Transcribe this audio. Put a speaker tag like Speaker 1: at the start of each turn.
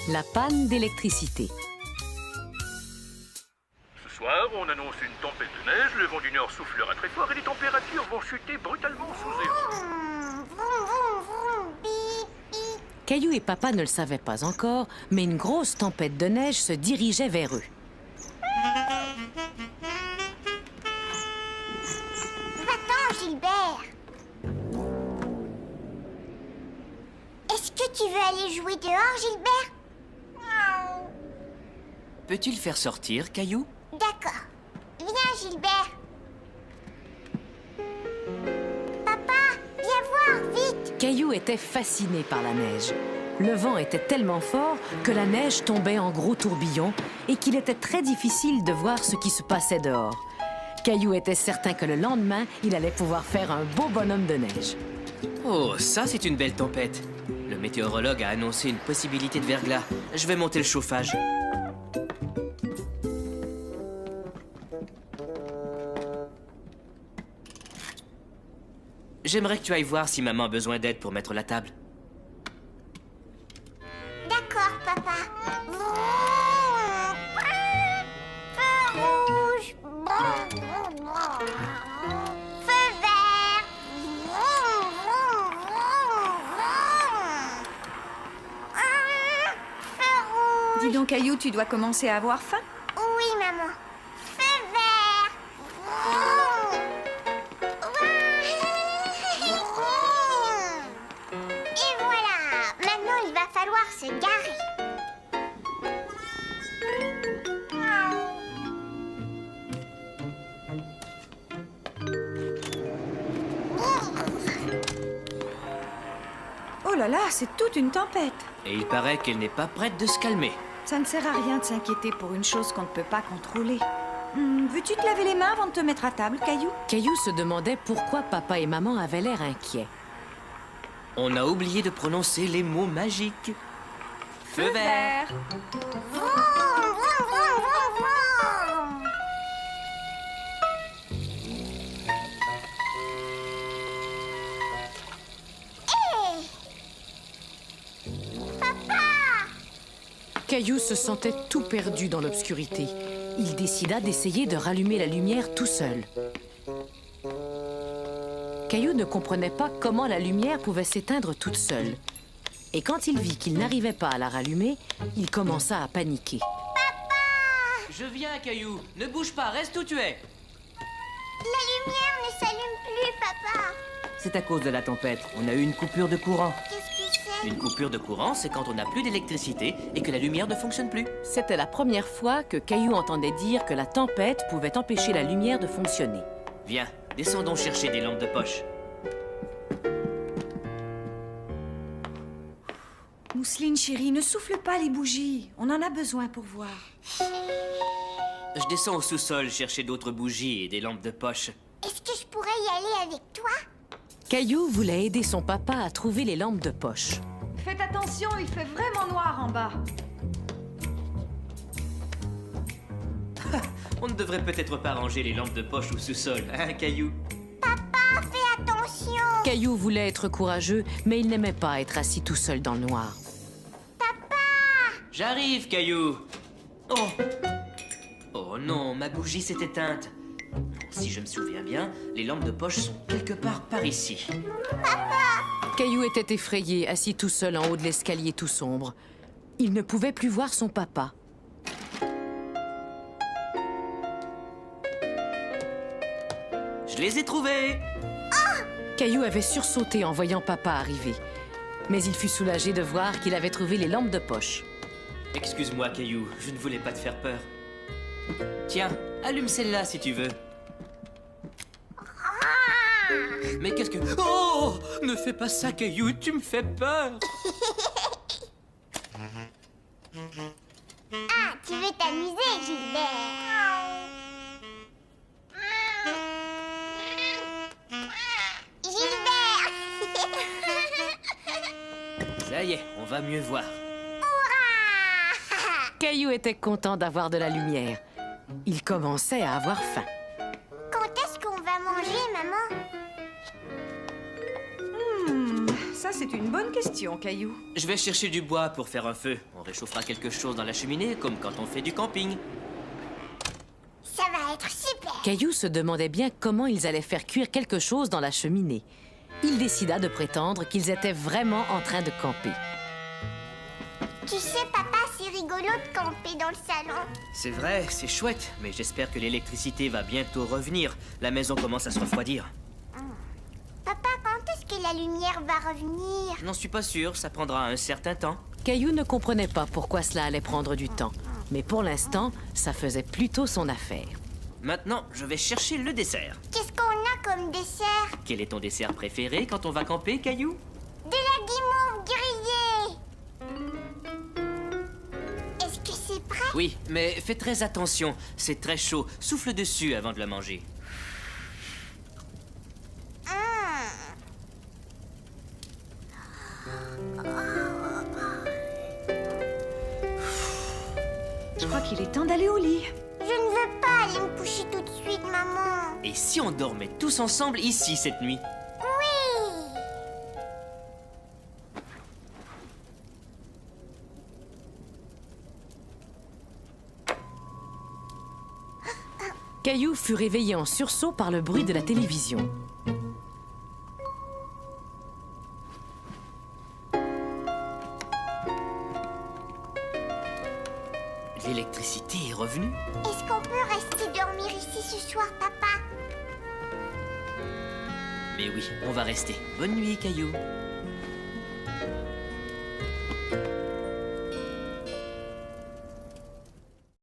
Speaker 1: la panne d'électricité.
Speaker 2: Ce soir, on annonce une tempête de neige, le vent du nord soufflera très fort et les températures vont chuter brutalement sous zéro.
Speaker 1: Caillou et Papa ne le savaient pas encore, mais une grosse tempête de neige se dirigeait vers eux.
Speaker 3: Va-t'en, Gilbert. Est-ce que tu veux aller jouer dehors, Gilbert?
Speaker 4: Peux-tu le faire sortir, Caillou?
Speaker 3: D'accord. Viens, Gilbert. Papa, viens voir, vite.
Speaker 1: Caillou était fasciné par la neige. Le vent était tellement fort que la neige tombait en gros tourbillons et qu'il était très difficile de voir ce qui se passait dehors. Caillou était certain que le lendemain, il allait pouvoir faire un beau bonhomme de neige.
Speaker 4: Oh, ça, c'est une belle tempête. Le météorologue a annoncé une possibilité de verglas. Je vais monter le chauffage. J'aimerais que tu ailles voir si maman a besoin d'aide pour mettre la table.
Speaker 3: D'accord, papa. Feu rouge. Feu vert. Feu rouge.
Speaker 5: Dis donc, Caillou, tu dois commencer à avoir faim.
Speaker 3: Oui, maman. Feu vert. Et voilà. Maintenant, il va falloir se garer.
Speaker 5: Oh là là, c'est toute une tempête.
Speaker 4: Et il paraît qu'elle n'est pas prête de se calmer.
Speaker 5: Ça ne sert à rien de s'inquiéter pour une chose qu'on ne peut pas contrôler. Veux-tu te laver les mains avant de te mettre à table, Caillou?
Speaker 1: Caillou se demandait pourquoi Papa et Maman avaient l'air inquiets.
Speaker 4: On a oublié de prononcer les mots magiques. Feu vert.
Speaker 1: Caillou se sentait tout perdu dans l'obscurité. Il décida d'essayer de rallumer la lumière tout seul. Caillou ne comprenait pas comment la lumière pouvait s'éteindre toute seule. Et quand il vit qu'il n'arrivait pas à la rallumer, il commença à paniquer.
Speaker 4: Je viens, Caillou. Ne bouge pas, reste où tu es.
Speaker 3: La lumière ne s'allume plus, papa.
Speaker 4: C'est à cause de la tempête. On a eu une coupure de courant.
Speaker 3: Qu'est-ce que c'est?
Speaker 4: Une coupure de courant, c'est quand on n'a plus d'électricité et que la lumière ne fonctionne plus.
Speaker 1: C'était la première fois que Caillou entendait dire que la tempête pouvait empêcher la lumière de fonctionner.
Speaker 4: Viens, descendons chercher des lampes de poche.
Speaker 5: Mousseline, chérie, ne souffle pas les bougies. On en a besoin pour voir.
Speaker 4: Je descends au sous-sol chercher d'autres bougies et des lampes de poche.
Speaker 3: Est-ce que je pourrais y aller avec toi?
Speaker 1: Caillou voulait aider son papa à trouver les lampes de poche.
Speaker 5: Faites attention, il fait vraiment noir en bas.
Speaker 4: On ne devrait peut-être pas ranger les lampes de poche au sous-sol, hein, Caillou?
Speaker 3: Papa, fais attention.
Speaker 1: Caillou voulait être courageux, mais il n'aimait pas être assis tout seul dans le noir.
Speaker 4: J'arrive, Caillou. Oh! Oh non, ma bougie s'est éteinte. Si je me souviens bien, les lampes de poche sont quelque part par ici.
Speaker 1: Caillou était effrayé, assis tout seul en haut de l'escalier tout sombre. Il ne pouvait plus voir son papa.
Speaker 4: Je les ai trouvés!
Speaker 1: Caillou avait sursauté en voyant papa arriver. Mais il fut soulagé de voir qu'il avait trouvé les lampes de poche.
Speaker 4: Excuse-moi, Caillou, je ne voulais pas te faire peur. Tiens, allume celle-là si tu veux. Mais qu'est-ce que... Oh! Ne fais pas ça, Caillou, tu me fais peur!
Speaker 3: Ah, tu veux t'amuser, Gilbert? Gilbert!
Speaker 4: Ça y est, on va mieux voir.
Speaker 1: Caillou était content d'avoir de la lumière. Il commençait à avoir faim.
Speaker 3: Quand est-ce qu'on va manger, maman?
Speaker 5: Ça Ça, c'est une bonne question, Caillou.
Speaker 4: Je vais chercher du bois pour faire un feu. On réchauffera quelque chose dans la cheminée, comme quand on fait du camping.
Speaker 3: Ça va être super.
Speaker 1: Caillou se demandait bien comment ils allaient faire cuire quelque chose dans la cheminée. Il décida de prétendre qu'ils étaient vraiment en train de camper.
Speaker 3: Tu sais, papa, c'est rigolo de camper dans le salon.
Speaker 4: C'est vrai, c'est chouette, mais j'espère que l'électricité va bientôt revenir. La maison commence à se refroidir.
Speaker 3: Papa, quand est-ce que la lumière va revenir?
Speaker 4: Je n'en suis pas sûr, ça prendra un certain temps.
Speaker 1: Caillou ne comprenait pas pourquoi cela allait prendre du temps. Mais pour l'instant, ça faisait plutôt son affaire.
Speaker 4: Maintenant, je vais chercher le dessert.
Speaker 3: Qu'est-ce qu'on a comme dessert?
Speaker 4: Quel est ton dessert préféré quand on va camper, Caillou?
Speaker 3: De la guimauve grillée. Est-ce que c'est prêt?
Speaker 4: Oui, mais fais très attention, c'est très chaud. Souffle dessus avant de la manger.
Speaker 5: Je crois qu'il est temps d'aller au lit.
Speaker 3: Je ne veux pas aller me coucher tout de suite, maman.
Speaker 4: Et si on dormait tous ensemble ici cette nuit?
Speaker 3: Oui.
Speaker 1: Caillou fut réveillé en sursaut par le bruit de la télévision.
Speaker 4: L'électricité est revenue?
Speaker 3: Est-ce qu'on peut rester dormir ici ce soir, papa?
Speaker 4: Mais oui, on va rester. Bonne nuit, Caillou.